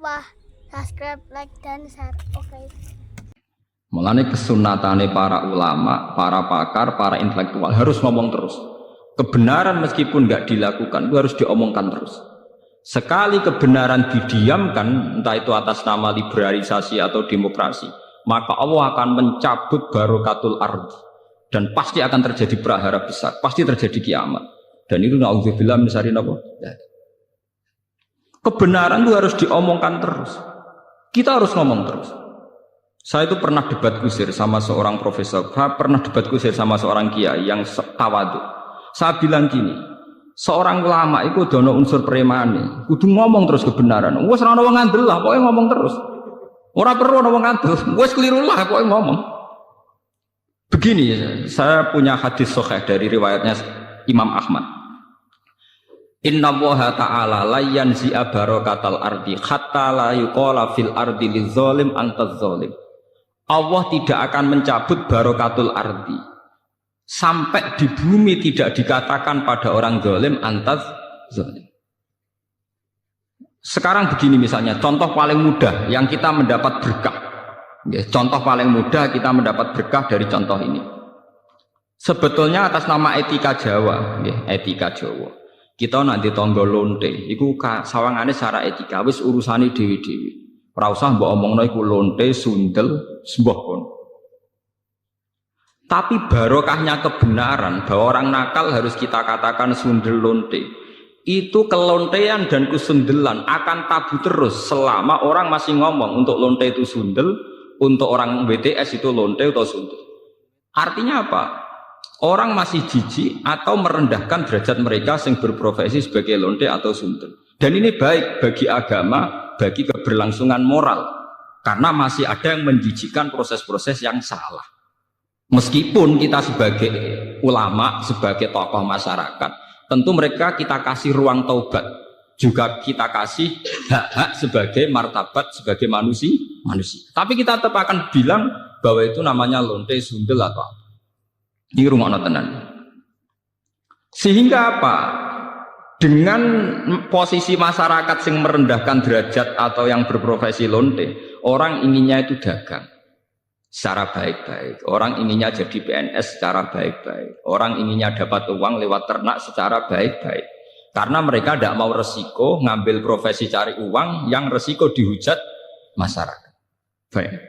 Wah, subscribe, like, dan share. Oke. Mulane kesunatane para ulama, para pakar, para intelektual harus ngomong terus. Kebenaran meskipun nggak dilakukan itu harus diomongkan terus. Sekali kebenaran didiamkan, entah itu atas nama liberalisasi atau demokrasi, maka Allah akan mencabut barokatul ardi dan pasti akan terjadi prahara besar, pasti terjadi kiamat. Dan itu naudzubillah min syarri apa? Kebenaran itu harus diomongkan terus. Kita harus ngomong terus. Saya itu pernah debat kusir sama seorang profesor, pernah debat kusir sama seorang kiai yang tawadu. Saya bilang gini, seorang ulama itu dono unsur premane, kudu ngomong terus kebenaran. Wes ora ono wong ngandel lah, pokoke ngomong terus. Ora perlu ono wong ngandel, wes keliru lah pokoke ngomong. Begini, saya punya hadis sahih dari riwayatnya Imam Ahmad. Inna Allaha ta'ala la yanzi'a barakatal ardi hatta la yuqala fil ardi lizolim antaz zolim. Allah tidak akan mencabut barokatul ardi sampai di bumi tidak dikatakan pada orang zalim antaz zalim. Sekarang begini misalnya, contoh paling mudah yang kita mendapat berkah. Contoh paling mudah kita mendapat berkah dari contoh ini. Sebetulnya atas nama etika Jawa, etika Jawa. Kita nanti tonggo lonte, iku sawangane secara etika wis urusane dewi-dewi. Ora usah mbok omongno iku lonte, sundel, sembah kon. Tapi barokahnya kebenaran bahwa orang nakal harus kita katakan sundel lonte. Itu kelontean dan kesundelan akan tabu terus selama orang masih ngomong untuk lonte itu sundel, untuk orang BTS itu lonte atau sundel. Artinya apa? Orang masih jijik atau merendahkan derajat mereka yang berprofesi sebagai lonte atau sundel. Dan ini baik bagi agama, bagi keberlangsungan moral. Karena masih ada yang menjijikkan proses-proses yang salah. Meskipun kita sebagai ulama, sebagai tokoh masyarakat, tentu mereka kita kasih ruang taubat. Juga kita kasih hak-hak sebagai martabat, sebagai manusia. Tapi kita tetap akan bilang bahwa itu namanya lonte, sundel atau apa. Ini rumah tenan. Sehingga apa? Dengan posisi masyarakat yang merendahkan derajat atau yang berprofesi lonte, orang inginnya itu dagang secara baik-baik. Orang inginnya jadi PNS secara baik-baik. Orang inginnya dapat uang lewat ternak secara baik-baik. Karena mereka tidak mau resiko ngambil profesi cari uang yang resiko dihujat masyarakat. Baik.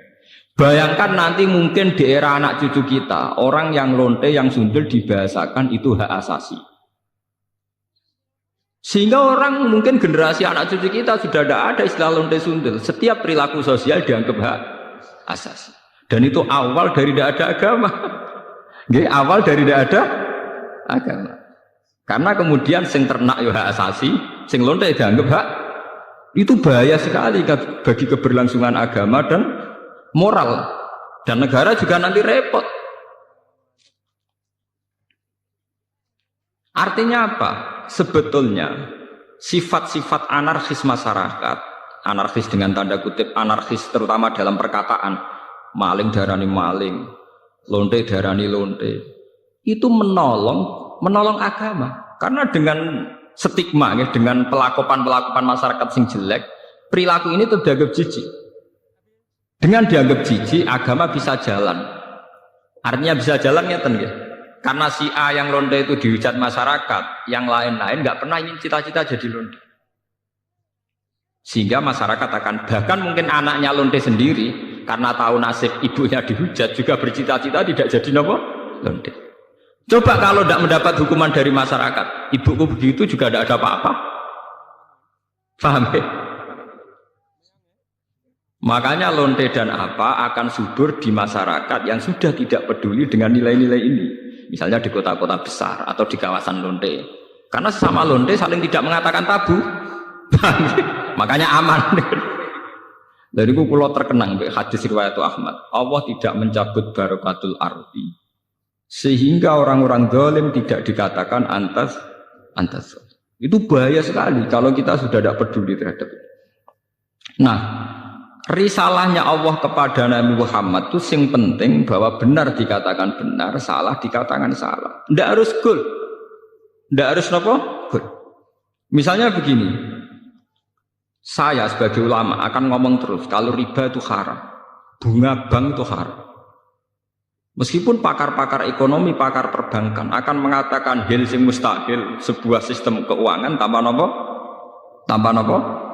Bayangkan nanti mungkin di era anak cucu kita, orang yang lonte, yang sundel dibahasakan itu hak asasi. Sehingga orang mungkin generasi anak cucu kita sudah tidak ada istilah lonte sundel. Setiap perilaku sosial dianggap hak asasi. Dan itu awal dari tidak ada agama. Awal dari tidak ada agama. Karena kemudian sing ternak ya hak asasi, sing lonte dianggap hak. Itu bahaya sekali bagi keberlangsungan agama dan moral, dan negara juga nanti repot. Artinya apa? Sebetulnya sifat-sifat anarkis masyarakat, anarkis dengan tanda kutip anarkis terutama dalam perkataan, maling darani maling, lonte darani lonte, itu menolong agama. Karena dengan stigma, dengan pelakupan masyarakat sing jelek, perilaku ini terdianggap jijik. Dengan dianggap jijik, agama bisa jalan. Artinya bisa jalan ya ten. Karena si A yang lonte itu dihujat masyarakat, yang lain-lain nggak pernah ingin cita-cita jadi lonte. Sehingga masyarakat akan, bahkan mungkin anaknya lonte sendiri, karena tahu nasib ibunya dihujat, juga bercita-cita tidak jadi lonte. Coba kalau tidak mendapat hukuman dari masyarakat, ibuku begitu juga tidak ada apa-apa. Paham ya? Makanya lonte dan apa akan subur di masyarakat yang sudah tidak peduli dengan nilai-nilai ini. Misalnya di kota-kota besar atau di kawasan lonte. Karena sesama lonte saling tidak mengatakan tabu. Makanya aman. Dari itu pulau terkenang hadis riwayat Ahmad. Allah tidak mencabut barokatul ardi. Sehingga orang-orang zalim tidak dikatakan antas. Itu bahaya sekali kalau kita sudah tidak peduli terhadap itu. Nah, risalahnya Allah kepada Nabi Muhammad itu sing penting bahwa benar dikatakan benar, salah dikatakan salah. Tidak harus gol, tidak harus apa? Gol. Misalnya begini, Saya sebagai ulama akan ngomong terus kalau riba itu haram, bunga bank itu haram. Meskipun pakar-pakar ekonomi, pakar perbankan akan mengatakan hil sing mustahil sebuah sistem keuangan tanpa nopo,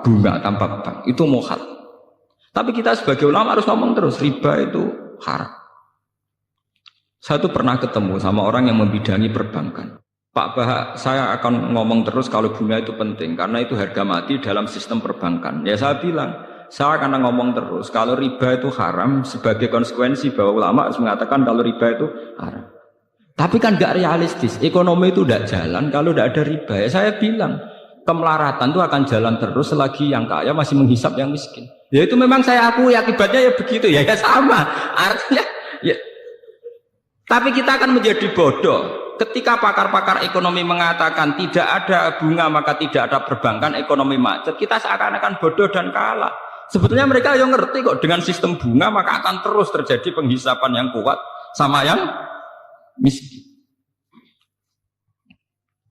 bunga, tanpa bank itu muhal. Tapi kita sebagai ulama harus ngomong terus riba itu haram. Saya tuh pernah ketemu sama orang yang membidangi perbankan. Pak Bah, saya akan ngomong terus kalau bunga itu penting karena itu harga mati dalam sistem perbankan. Ya saya bilang, saya akan ngomong terus kalau riba itu haram sebagai konsekuensi bahwa ulama harus mengatakan kalau riba itu haram. Tapi kan gak realistis, ekonomi itu tidak jalan kalau tidak ada riba. Ya saya bilang, kemelaratan itu akan jalan terus selagi yang kaya masih menghisap yang miskin. Ya itu memang saya akui akibatnya ya begitu ya sama. Artinya ya. Tapi kita akan menjadi bodoh ketika pakar-pakar ekonomi mengatakan tidak ada bunga maka tidak ada perbankan, ekonomi macet. Kita seakan-akan bodoh dan kalah. Sebetulnya mereka yang ngerti kok dengan sistem bunga maka akan terus terjadi penghisapan yang kuat sama yang miskin.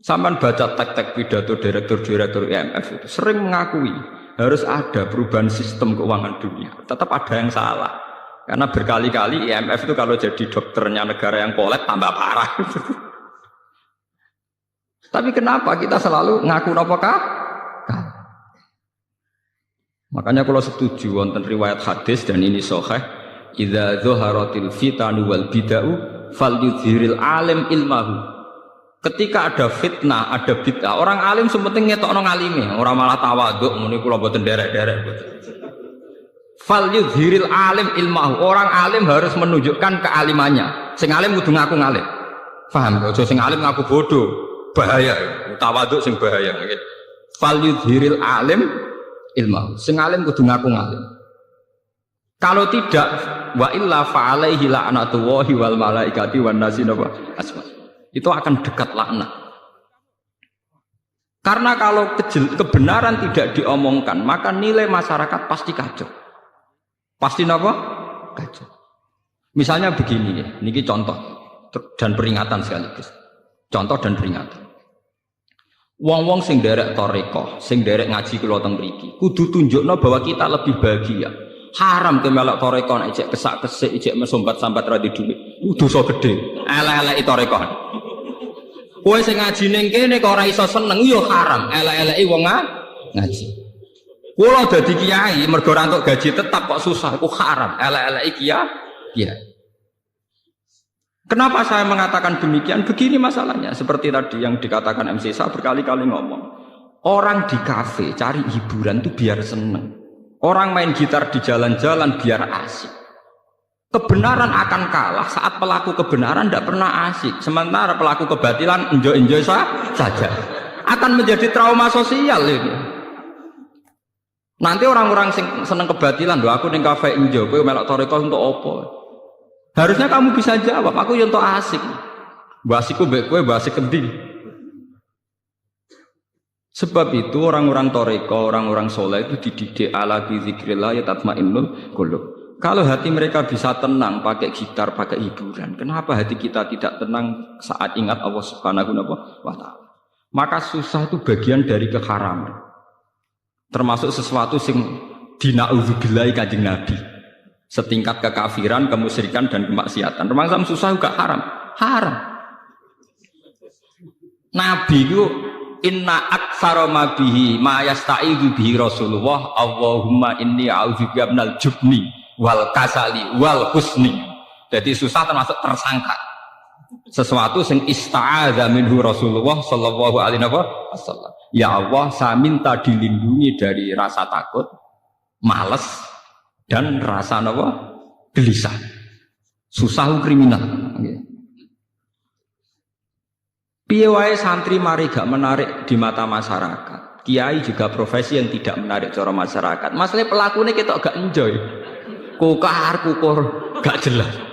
Sampai baca tek-tek pidato direktur-direktur IMF itu sering mengakui harus ada perubahan sistem keuangan dunia. Tetap ada yang salah. Karena berkali-kali IMF itu kalau jadi dokternya negara yang kolab tambah parah. Tapi kenapa kita selalu ngaku apakah? Makanya kalau setuju wonten riwayat hadis dan ini sahih, idza dzaharatil fitanu wal bid'ah falyudhiril alim ilmahu. Ketika ada fitnah, ada bid'ah, orang alim sementing ngetokno ngalime, ora malah tawaduk muni kula mboten derek-derek. Fal yudhiril alim ilmahu. Orang alim harus menunjukkan kealimannya. Sing alim kudu ngaku ngalim. Paham? Ojo sing alim ngaku bodoh. Bahaya. Tawaduk sing bahaya. Fal yudhiril alim ilmahu. Sing alim kudu ngaku ngalim. Kalau tidak, wa illa fa alaihi la'natullahi wal malaikati wan nasi asma. Itu akan dekat laknat. Karena kalau kebenaran tidak diomongkan, maka nilai masyarakat pasti kacau. Pasti apa? Kacau. Misalnya begini ya, ini contoh dan peringatan sekaligus. Contoh dan peringatan. Wong-wong sing derek toreko, sing derek ngaji kula teng mriki, kudu tunjukno bahwa kita lebih bahagia. Haram ke melok toreko nek ijek kesak-kesik, ijek mesombat-sambat ra di dhuwit. Dosa gedhe. Elek-eleki toreko. Kowe sing ngaji ning kene kok ora iso seneng ya haram. Elek-eleki wong ngaji. Kalau dadi kiai mergo ora entuk gaji tetap kok susah, itu haram. Elek-eleki kiai. Kenapa saya mengatakan demikian? Begini masalahnya. Seperti tadi yang dikatakan MC Sa berkali-kali ngomong. Orang di kafe cari hiburan itu biar seneng. Orang main gitar di jalan-jalan biar asik. Kebenaran akan kalah saat pelaku kebenaran tidak pernah asik. Sementara pelaku kebatilan enjoy-enjoy saja. Akan menjadi trauma sosial ini. Nanti orang-orang seneng kebatilan, loh aku ning kafe enjoy, kowe melok toreko untuk apa? Harusnya kamu bisa jawab, aku yang untuk asik. Basiku mbek kowe basik endi? Sebab itu orang-orang toreko, orang-orang soleh itu dididik ala bi dzikrillah ya tatmainnul qulub. Kalau hati mereka bisa tenang pakai gitar, pakai hiburan, kenapa hati kita tidak tenang saat ingat Allah Subhanahu wa taala? Maka susah itu bagian dari keharaman. Termasuk sesuatu sing dina'udzubillahi kanjeng Nabi. Setingkat kekafiran, kemusyrikan dan kemaksiatan. Termasuk susah juga haram. Haram. Nabi itu inna aktsara ma bihi ma yasta'idzu bihi Rasulullah Allahumma inni a'udzubika minal jubni wal kasali wal husni. Jadi susah termasuk tersangka. Sesuatu sing ista'adza minhu Rasulullah sallallahu alaihi wasallam. Ya Allah, saya minta dilindungi dari rasa takut, malas, dan rasa gelisah. Susah kriminal. Piye wae santri mari gak menarik di mata masyarakat. Kiai juga profesi yang tidak menarik cara masyarakat. Masalah pelakunya kita gak enjoy. Kukur, gak jelas.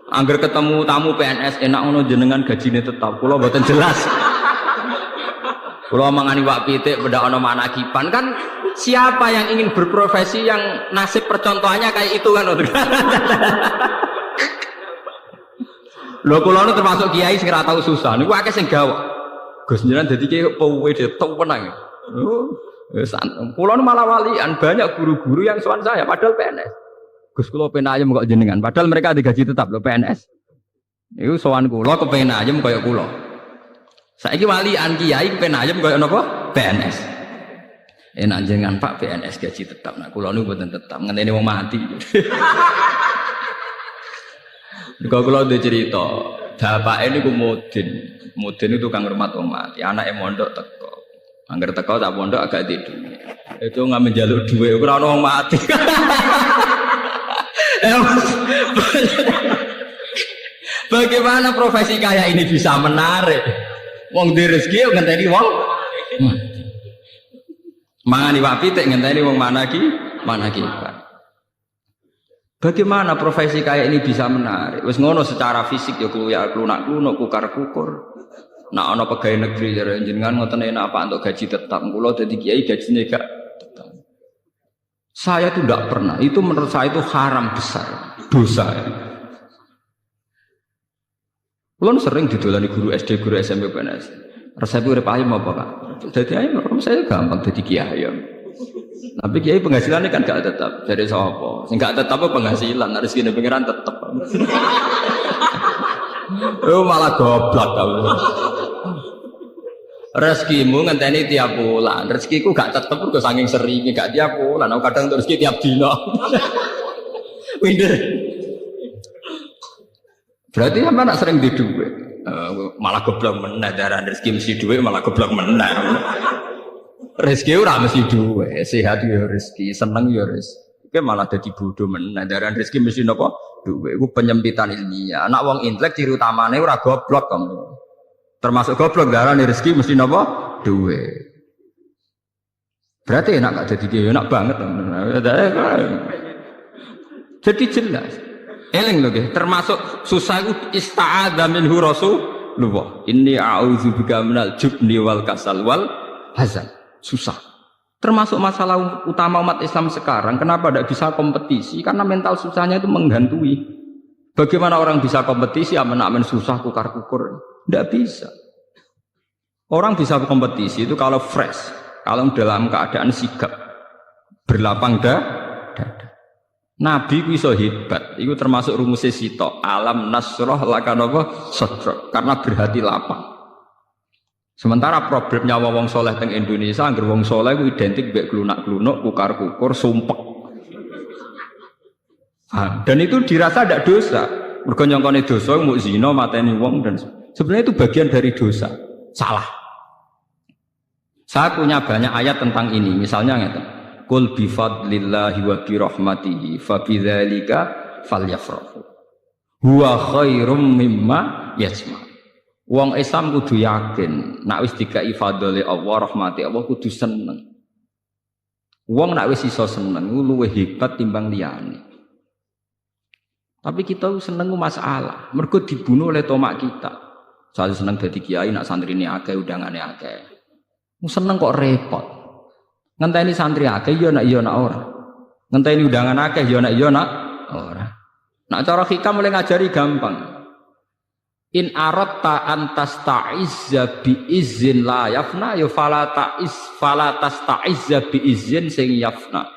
Angger ketemu tamu PNS enak ngono jenengan gajine tetap. Kula mboten jelas. Kula mangani wak pitik beda ana manakipan kan siapa yang ingin berprofesi yang nasib percontohannya kayak itu kan. Lho kula nu termasuk kiai sing ora tau susah. Niku akeh sing gawok. Gus jenengan dadi kiai kowe dhewe tau penang. Kulo malah walian banyak guru-guru yang sowan saya padahal PNS. Gus kulo pengen ayam kok jenengan. Padahal mereka digaji tetap loh PNS. Itu sowan kulo kepengen ayam kaya kulo. Saiki walian kiai kepengen ayam kaya napa? PNS. Enak jenengan Pak PNS gaji tetap. Nah kulo niku mboten tetap ngenteni wong mati. Kalau kulo udah cerita, bapak ini ku mudin itu tukang rumah wong mati. Anaknya mondok teko. Angger teko tak pondok agak tidur. Itu nggak menjaluk duit, ora ono wong mati. Bagaimana profesi kayak ini bisa menarik? Wong di rezeki ngenteni wong mati. Mangani wapi tek ngenteni wong managi. Bagaimana profesi kayak ini bisa menarik? Wis ngono secara fisik ya klunak-klunuk kukar-kukur. Nah ana pegawai negeri ya jenengan ngoten enak apa untuk gaji tetap. Kula dadi kiai gajinya gak tetap. Saya itu tidak pernah. Itu menurut saya itu haram besar, dosa. Kula sering didolani guru SD, guru SMP, PNS. Resep urip ayam apa, Pak? Dadi ayam saya gampang dadi kiai. Tapi kiai penghasilannya kan gak tetap. Dari sapa? Sing gak tetap apa penghasilan, harus gini pengiran tetap. Oh malah goblok kamu. Rezekimu ngenteni tiap bulan. Rezekiku gak tetep kok saking seringnya gak tiap bulan. Aku kadang untuk rezeki tiap dino. Winter. Berarti sampe nak sering di duit. Malah goblok meneh darah rezeki mesti duit malah goblok meneh. Rezeki ora mesti duit, sehat ya rezeki, seneng ya rezeki. Iki malah dadi bodoh meneh darah rezeki mesti napa? Duit. Iku penyempitan ilmiah. Anak wong intelek ciri utamane ora goblok kamu. Termasuk goblok darane rezeki mesti napa? Duit. Berarti enak gak jadi kiai, enak banget. Jadi jelas. Eling lho nggih, termasuk susah iku ista'adza minhu Rasulullah. Inni a'udzubika minal jubni wal kasal wal hazan. Susah. Termasuk masalah utama umat Islam sekarang, kenapa tidak bisa kompetisi? Karena mental susahnya itu menghantui. Bagaimana orang bisa kompetisi, aman-aman susah, kukar-kukur? Tidak bisa. Orang bisa kompetisi itu kalau fresh, kalau dalam keadaan sigap, berlapang dada. Nabi ku iso hebat, itu termasuk rumusnya Sito. Alam nasroh lakanova sodrok, karena berhati lapang. Sementara problemnya wong soleh teng Indonesia, angger wong soleh ku identik mbek klunak-klunuk, kukar-kukur, sumpek. Dan itu dirasa tidak dosa. Mergo nyongkone dosa mbok zina mateni wong dan sebenarnya itu bagian dari dosa. Salah. Saya punya banyak ayat tentang ini. Misalnya ngeten. Qul bi fadlillahi wa bi rahmatihi fa bidzalika falyafrahu. Huwa khairum mimma yajma'. Wong Islam kudu yakin, nak wis dikai fadhole Allah, rahmati Allah kudu seneng. Wong nak wis iso seneng luwih hebat timbang liyane. Tapi kita seneng masalah, mergo dibunuh oleh tomak kita. Saya seneng dadi kiai, nak santrine akeh, undangane akeh. Seneng kok repot. Ngenteni santri akeh ya nak ora. Ngenteni undangan akeh ya nak ora. Nak cara hikam mulai ngajari gampang. In aratta antas ta'izza bi izin la yafna ya fala tasta'izza bi izin sing yafna.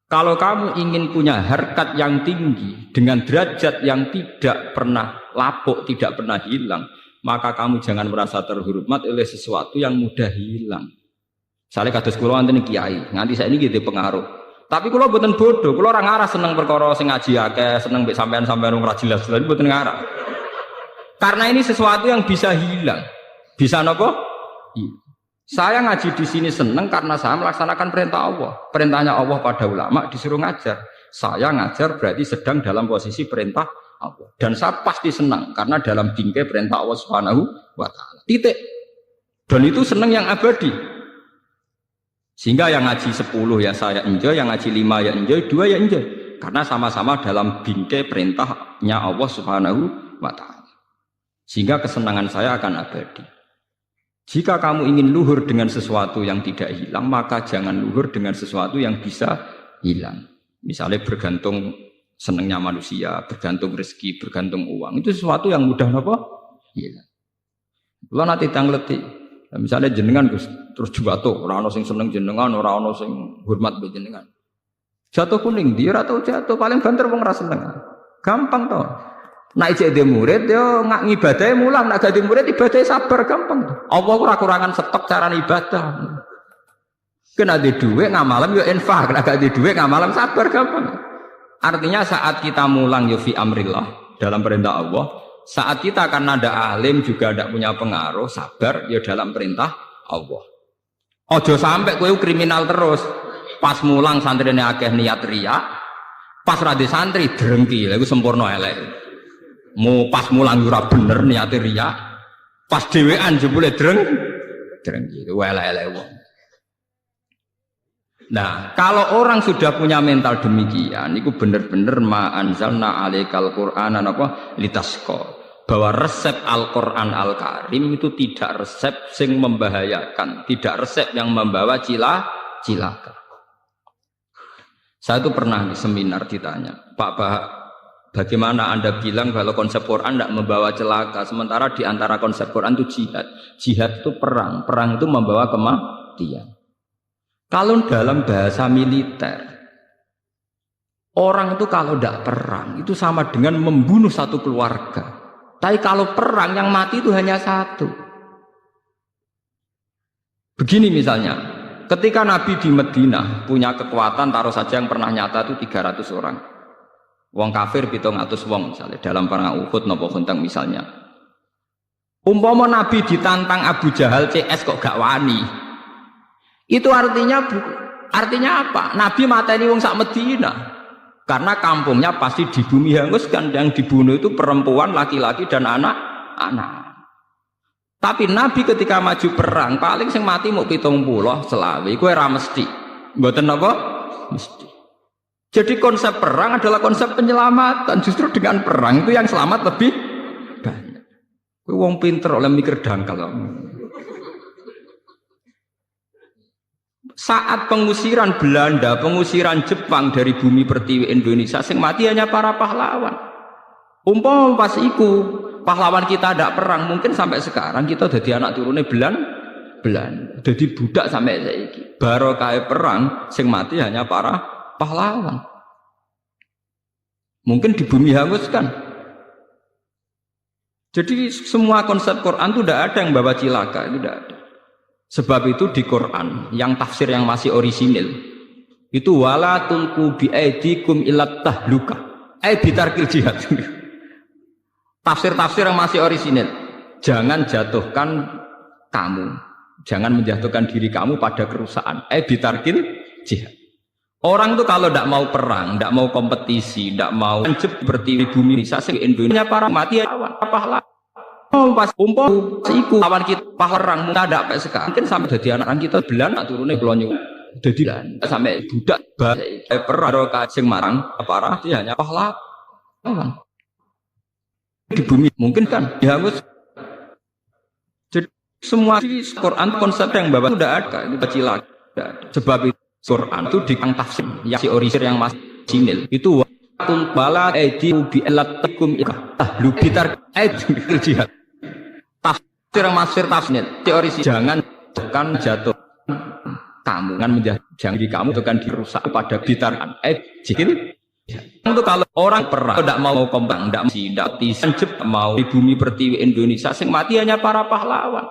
Kalau kamu ingin punya harkat yang tinggi dengan derajat yang tidak pernah lapuk, tidak pernah hilang, maka kamu jangan merasa terhormat oleh sesuatu yang mudah hilang. Misalnya kados kula wonten kiai, nganti saiki nggih pengaruh. Tapi kula mboten bodoh, kula ora ngarah seneng perkara sing ngaji akeh, seneng mbek sampean-sampean ora jelas-jelas mboten ngarah. Karena ini sesuatu yang bisa hilang. Bisa nopo? Saya ngaji di sini seneng karena saya melaksanakan perintah Allah. Perintahnya Allah pada ulama disuruh ngajar. Saya ngajar berarti sedang dalam posisi perintah Allah. Dan saya pasti senang karena dalam bingkai perintah Allah Subhanahu wa taala. Titik. Dan itu senang yang abadi. Sehingga yang ngaji 10 ya saya enjoy, yang ngaji 5 ya enjoy, 2 ya enjoy. Karena sama-sama dalam bingkai perintahnya Allah Subhanahu wa taala. Sehingga kesenangan saya akan abadi. Jika kamu ingin luhur dengan sesuatu yang tidak hilang, maka jangan luhur dengan sesuatu yang bisa hilang. Misalnya bergantung senangnya manusia, bergantung rezeki, bergantung uang. Itu sesuatu yang mudah apa? Hilang. Kalau nanti tangleti, Nah, misalnya jenengan terus jatuh, ora ono sing seneng jenengan, ora ono sing hormat be jenengan. Jatuh kuning dia atau jatuh paling banter wong ra seneng. Gampang to. Nek ijek dhe murid yo ngak ngibadahe mulang, nek gak dhe murid ibadahe sabar gampang to. Allah ora kurangan stok cara ibadah. Kena di dhuwit ngamalem yo infak, nek gak di dhuwit ngamalem sabar gampang. Artinya saat kita mulang yo fi amrillah dalam perintah Allah, saat kita karena ada alim juga tidak punya pengaruh, sabar ya dalam perintah Allah. Ojo sampai kowe kriminal terus. Pas mulang santrine akeh niat riya, pas rada santri drengki, lha iku sempurna elek. Mau pas mulang ora bener niat riya, pas dhewean jebule drengki, elek-elek wong. Nah, kalau orang sudah punya mental demikian, itu benar-benar ma anzalna alaikal qur'ana apa litasqa. Bahwa resep Al-Qur'an Al-Karim itu tidak resep sing membahayakan, tidak resep yang membawa cilaka. Saya itu pernah di seminar ditanya, Pak Bahak, bagaimana Anda bilang kalau konsep Quran tidak membawa celaka, sementara di antara konsep Quran itu jihad. Jihad itu perang, perang itu membawa kematian. Kalau dalam bahasa militer, orang itu kalau tidak perang itu sama dengan membunuh satu keluarga. Tapi kalau perang yang mati itu hanya satu. Begini misalnya, ketika Nabi di Madinah punya kekuatan, taruh saja yang pernah nyata itu 300 orang. Wong kafir 700 wong misalnya dalam perang Uhud nopo Khontang misalnya. Umpama Nabi ditantang Abu Jahal CS kok gak wani. Itu artinya apa? Nabi mateni wong sak Madinah. Karena kampungnya pasti di bumi hanguskan, yang dibunuh itu perempuan, laki-laki dan anak-anak. Tapi Nabi ketika maju perang paling sing mati mau 70 selawe, kowe ora mesti. Mboten apa? Mesti. Jadi konsep perang adalah konsep penyelamatan. Justru dengan perang itu yang selamat lebih banyak. Kowe wong pinter oleh mikir dangkal. Saat pengusiran Belanda, pengusiran Jepang dari bumi pertiwi Indonesia, sing mati hanya para pahlawan. Umpama pas iku pahlawan kita tidak perang, mungkin sampai sekarang kita jadi anak turunnya Belanda, jadi budak sampai saiki. Barokah perang, sing mati hanya para pahlawan. Mungkin di bumi hanguskan. Jadi semua konsep Quran itu tidak ada yang bawa cilaka, itu tidak ada. Sebab itu di Quran yang tafsir yang masih orisinil itu wala tulqu bi aidikum ilat tahluka bitarkil jihad. Tafsir-tafsir yang masih orisinil, jangan jatuhkan kamu, jangan menjatuhkan diri kamu pada kerusakan bitarkil jihad. Orang itu kalau tidak mau perang, tidak mau kompetisi, tidak mau seperti bumi Indonesia para mati pahlawan. Pas umpam iku lawan kita pahlawan muda ada sampai sekarang mungkin sampai jadi anak kita Belanda turunnya pelonyo jadi sampai budak perang sing marang parah dia hanya pahlawan di bumi mungkin kan dihangus. Jadi semua di Quran konsep yang bawa sudah ada itu kecil sebab itu Quran itu di tafsir yang si orisinil yang masih sinil itu tul bala di bi elatikum tahlu bitar jihad. Tafsir yang masih tafsir teori jangan jatuh kamu kan jangan diri kamu akan dirusak pada bitarkan jihad. Itu kalau orang perang tidak mau kembang, tidak mau di bumi pertiwi Indonesia sing mati hanya para pahlawan.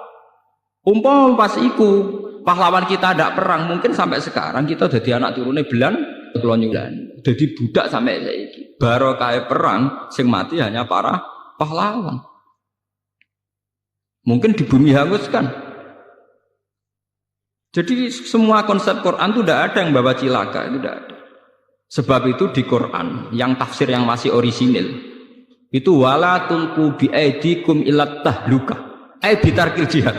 Umpama pas iku pahlawan kita tidak perang mungkin sampai sekarang kita jadi anak turunnya Belanda, jadi budak sampai saiki. Barokah perang sing mati hanya para pahlawan. Mungkin di bumi hanguskan. Jadi semua konsep Quran itu tidak ada yang bawa cilaka, itu tidak ada. Sebab itu di Quran yang tafsir yang masih orisinil itu wala tulqu bi aidikum ilat tahluka bitarkil jihad.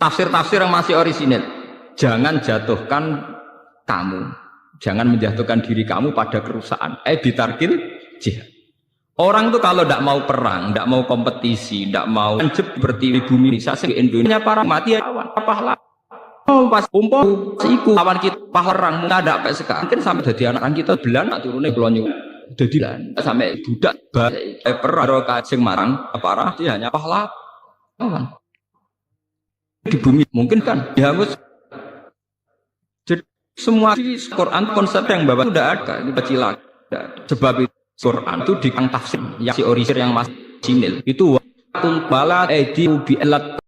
Tafsir-tafsir yang masih orisinil, jangan jatuhkan kamu, jangan menjatuhkan diri kamu pada kerusakan bitarkil jihad. Orang itu kalau tidak mau perang, tidak mau kompetisi, tidak mau seperti bumi Indonesia para mati pahlawan. Pas umpam iku lawan kita pahlawan muda ada sampai sekarang mungkin sampai jadi anak kita Belanda turunnya pelonyo jadi sampai budak perang sing marang parah dia hanya pahlawan. di bumi mungkin kan dihangus. Jadi semua di Quran konsep yang bapak sudah ada ini kecil lagi. Sebab itu Quran itu di tafsir yang si orisir yang masih simil itu waktul bala edi bi alat